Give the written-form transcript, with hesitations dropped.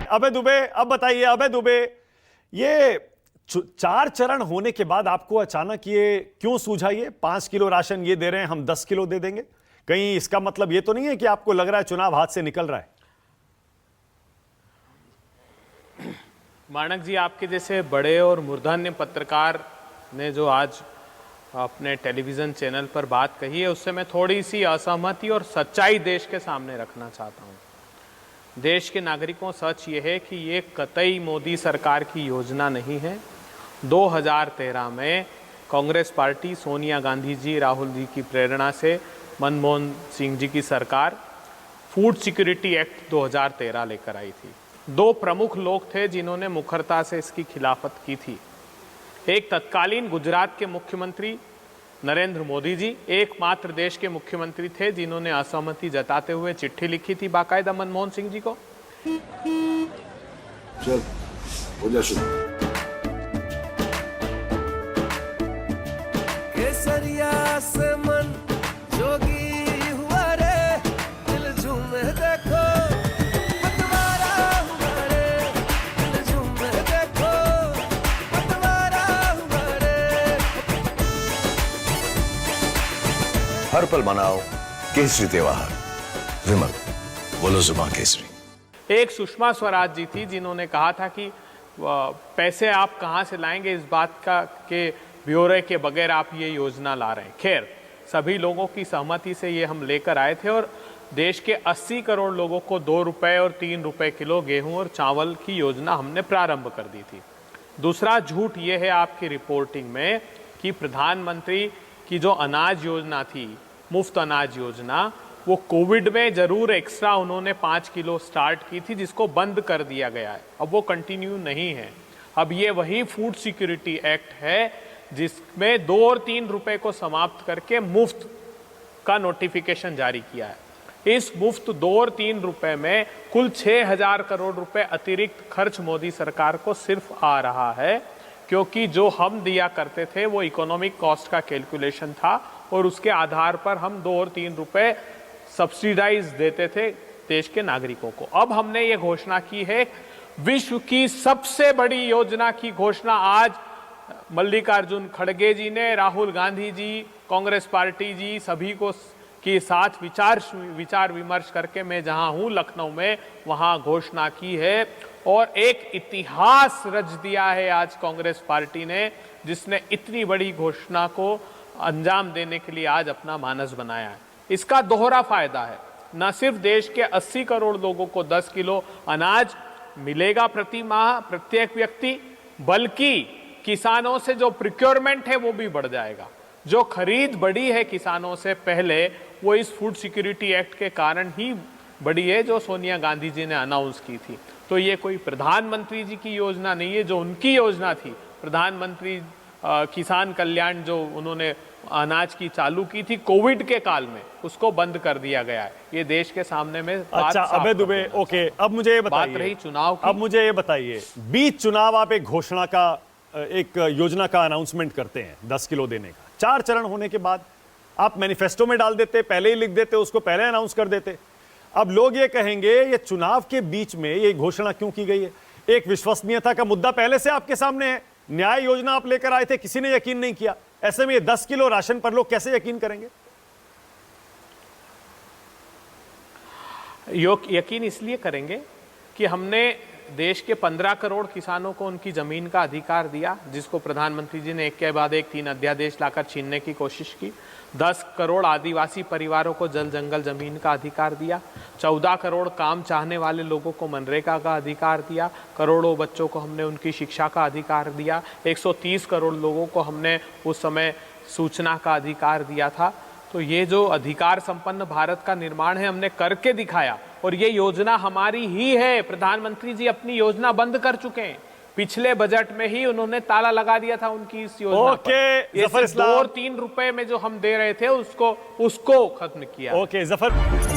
अभय दुबे, अब बताइए अभय दुबे, ये 4 चरण होने के बाद आपको अचानक ये क्यों सूझा? ये 5 किलो राशन ये दे रहे हैं, हम 10 किलो दे देंगे। कहीं इसका मतलब ये तो नहीं है कि आपको लग रहा है चुनाव हाथ से निकल रहा है? माणक जी, आपके जैसे बड़े और मूर्धन्य पत्रकार ने जो आज अपने टेलीविजन चैनल पर बात कही है, उससे मैं थोड़ी सी असहमति और सच्चाई देश के सामने रखना चाहता हूँ। देश के नागरिकों, सच ये है कि ये कतई मोदी सरकार की योजना नहीं है। 2013 में कांग्रेस पार्टी, सोनिया गांधी जी, राहुल जी की प्रेरणा से मनमोहन सिंह जी की सरकार फूड सिक्योरिटी एक्ट 2013 लेकर आई थी। 2 प्रमुख लोग थे जिन्होंने मुखरता से इसकी खिलाफत की थी। एक तत्कालीन गुजरात के मुख्यमंत्री नरेंद्र मोदी जी एकमात्र देश के मुख्यमंत्री थे जिन्होंने असहमति जताते हुए चिट्ठी लिखी थी बाकायदा मनमोहन सिंह जी को। चल, हो जा शुरू। केसरिया से मन जोगी हुआ रे, दिल झूमे देखो पतवारा हुआ रे, दिल झूमे देखो पतवारा हुआ रे। हर पल मनाओ केसरी त्योहार। विमल, बोलो जुबान केसरी। एक सुषमा स्वराज जी थी जिन्होंने कहा था कि पैसे आप कहां से लाएंगे इस बात का के ब्यौरे के बगैर आप ये योजना ला रहे हैं। खैर, सभी लोगों की सहमति से ये हम लेकर आए थे और देश के 80 करोड़ लोगों को 2 रुपए और 3 रुपए किलो गेहूं और चावल की योजना हमने प्रारंभ कर दी थी। दूसरा झूठ ये है आपकी रिपोर्टिंग में कि प्रधानमंत्री की जो अनाज योजना थी, मुफ्त अनाज योजना, वो कोविड में जरूर एक्स्ट्रा उन्होंने 5 किलो स्टार्ट की थी जिसको बंद कर दिया गया है। अब वो कंटिन्यू नहीं है। अब ये वही फूड सिक्योरिटी एक्ट है जिसमें 2 और 3 रुपए को समाप्त करके मुफ्त का नोटिफिकेशन जारी किया है। इस मुफ्त 2 और 3 रुपए में कुल 6,000 करोड़ रुपए अतिरिक्त खर्च मोदी सरकार को सिर्फ आ रहा है, क्योंकि जो हम दिया करते थे वो इकोनॉमिक कॉस्ट का कैलकुलेशन था और उसके आधार पर हम 2 और 3 रुपए सब्सिडाइज देते थे देश के नागरिकों को। अब हमने ये घोषणा की है, विश्व की सबसे बड़ी योजना की घोषणा आज मल्लिकार्जुन खड़गे जी ने, राहुल गांधी जी, कांग्रेस पार्टी जी, सभी को के साथ विचार विमर्श करके मैं जहां हूं लखनऊ में वहां घोषणा की है और एक इतिहास रच दिया है आज कांग्रेस पार्टी ने, जिसने इतनी बड़ी घोषणा को अंजाम देने के लिए आज अपना मानस बनाया है। इसका दोहरा फायदा है, न सिर्फ देश के 80 करोड़ लोगों को 10 किलो अनाज मिलेगा प्रति माह प्रत्येक व्यक्ति, बल्कि किसानों से जो प्रोक्योरमेंट है वो भी बढ़ जाएगा। जो खरीद बढ़ी है किसानों से पहले, वो इस फूड सिक्योरिटी एक्ट के कारण ही बढ़ी है जो सोनिया गांधी जी ने अनाउंस की थी। तो ये कोई प्रधानमंत्री जी की योजना नहीं है, जो उनकी योजना थी प्रधानमंत्री किसान कल्याण, जो उन्होंने अनाज की चालू की थी कोविड के काल में, उसको बंद कर दिया गया है। ये देश के सामने में अच्छा अभय दुबे, ओके, अब मुझे ये बताइए, बात रही चुनाव की। अब मुझे ये बताइए, बीच चुनाव आप एक घोषणा का, एक योजना का अनाउंसमेंट करते हैं 10 किलो देने का, 4 चरण होने के बाद आप मैनिफेस्टो में डाल देते, पहले ही लिख देते, उसको पहले अनाउंस कर देते। अब लोग ये कहेंगे ये चुनाव के बीच में ये घोषणा क्यों की गई है? एक विश्वसनीयता का मुद्दा पहले से आपके सामने है, न्याय योजना आप लेकर आए थे, किसी ने यकीन नहीं किया। ऐसे में ये 10 किलो राशन पर लोग कैसे यकीन करेंगे? यकीन इसलिए करेंगे कि हमने देश के 15 करोड़ किसानों को उनकी जमीन का अधिकार दिया, जिसको प्रधानमंत्री जी ने एक के बाद एक 3 अध्यादेश लाकर छीनने की कोशिश की। 10 करोड़ आदिवासी परिवारों को जल जंगल जमीन का अधिकार दिया। 14 करोड़ काम चाहने वाले लोगों को मनरेगा का अधिकार दिया। करोड़ों बच्चों को हमने उनकी शिक्षा का अधिकार दिया। 130 करोड़ लोगों को हमने उस समय सूचना का अधिकार दिया था। तो ये जो अधिकार संपन्न भारत का निर्माण है हमने करके दिखाया, और ये योजना हमारी ही है। प्रधानमंत्री जी अपनी योजना बंद कर चुके हैं, पिछले बजट में ही उन्होंने ताला लगा दिया था उनकी इस योजना पर। ये 2 और 3 रुपए में जो हम दे रहे थे उसको खत्म किया। ओके जफर।